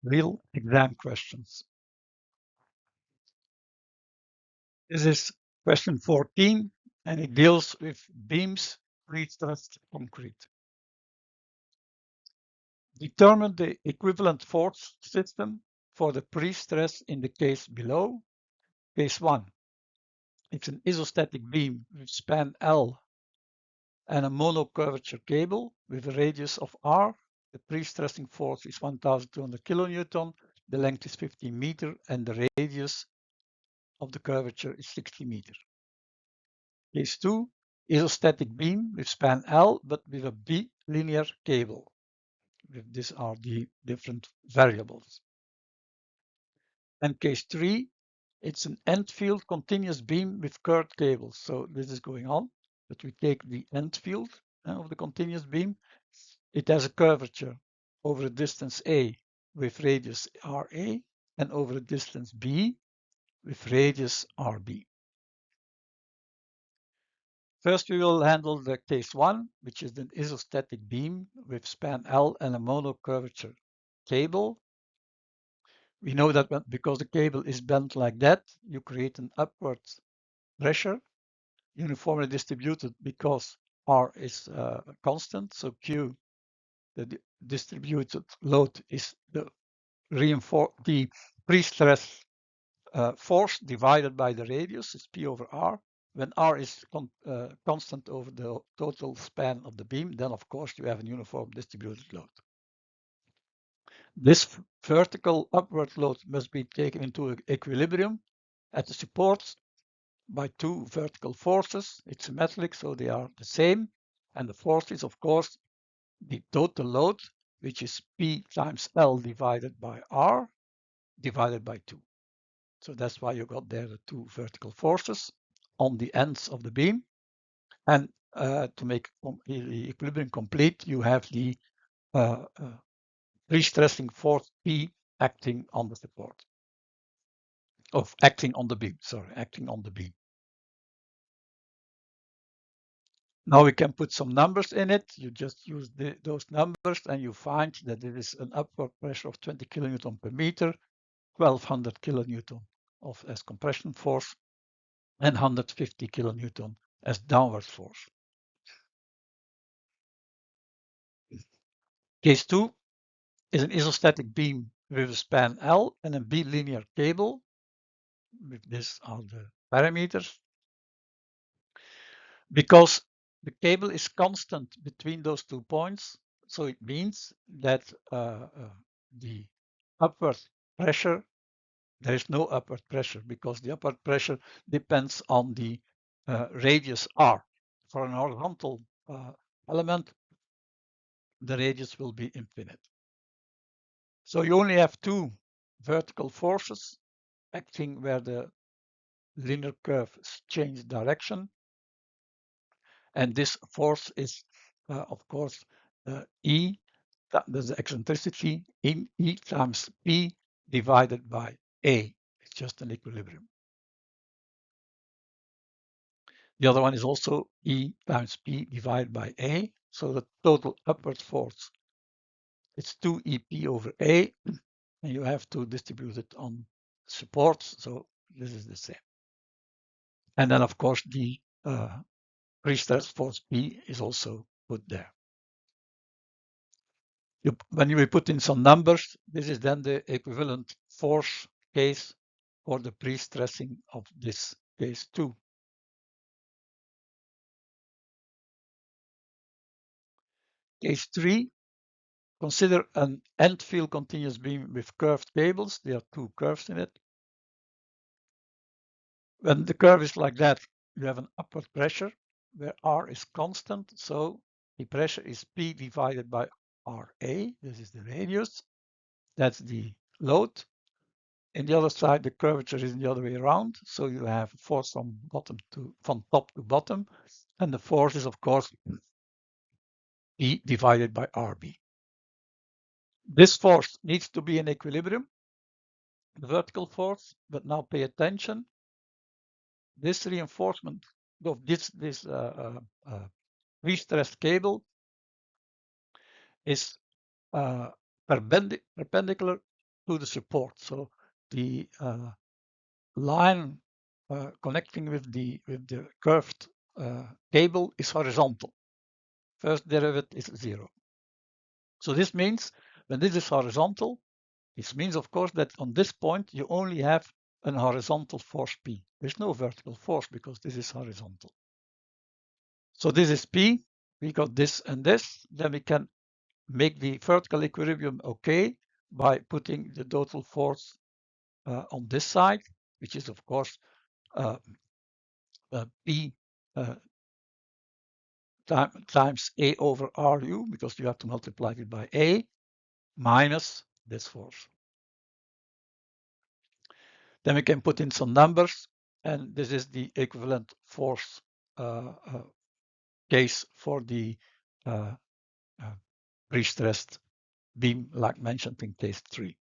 real exam questions. This is question 14, and it deals with beams, prestressed concrete. Determine the equivalent force system for the pre-stress in the case below. Case 1. It's an isostatic beam with span L and a monocurvature cable with a radius of R. The pre-stressing force is 1,200 kilonewton, the length is 15 meters, and the radius of the curvature is 60 meters. Case 2, isostatic beam with span L but with a bilinear cable. These are the different variables. And case 3, it's an end field continuous beam with curved cables. So this is going on, but we take the end field of the continuous beam. It has a curvature over a distance A with radius RA and over a distance B with radius RB. First, we will handle the case 1, which is an isostatic beam with span L and a monocurvature cable. We know that because the cable is bent like that, you create an upward pressure, uniformly distributed because R is constant. So Q, the distributed load, is the pre-stress force divided by the radius, is P over R. When R is constant over the total span of the beam, then of course you have a uniform distributed load. This vertical upward load must be taken into equilibrium at the supports by two vertical forces. It's symmetric, so they are the same. And the force is, of course, the total load, which is P times L divided by R divided by 2. So that's why you got there the two vertical forces on the ends of the beam. And to make the equilibrium complete, you have the pre-stressing force P acting on the support. Acting on the beam. Now we can put some numbers in it. You just use those numbers and you find that there is an upward pressure of 20 kilonewton per meter, 1200 kilonewton as compression force, and 150 kilonewton as downward force. Case 2 is an isostatic beam with a span L and a bilinear cable. These are the parameters. Because the cable is constant between those 2 points, so it means that the upward pressure, there is no upward pressure because the upward pressure depends on the radius R. For an horizontal element, the radius will be infinite. So you only have two vertical forces acting where the linear curve changes direction. And this force is, of course, E, that's the eccentricity, in E times P divided by A. It's just an equilibrium. The other one is also E times P divided by A. So the total upward force is 2 EP over A, and you have to distribute it on supports. So this is the same. And then, of course, the pre-stress force P is also put there. When you put in some numbers, this is then the equivalent force case for the pre-stressing of this case 2. Case 3, consider an end field continuous beam with curved cables. There are two curves in it. When the curve is like that, you have an upward pressure where R is constant. So the pressure is P divided by RA. This is the radius. That's the load. In the other side, the curvature is the other way around. So you have force from top to bottom. And the force is, of course, P divided by RB. This force needs to be in equilibrium, the vertical force, but now pay attention. This reinforcement of this pre-stressed cable is perpendicular to the support. So the line connecting with the curved cable is horizontal. First derivative is 0. So this means when this is horizontal, this means, of course, that on this point you only have an horizontal force P. There's no vertical force because this is horizontal. So this is P. We got this and this. Then we can make the vertical equilibrium okay by putting the total force on this side, which is, of course, P times A over RU, because you have to multiply it by A, minus this force. Then we can put in some numbers, and this is the equivalent force case for the pre-stressed beam, like mentioned in case 3.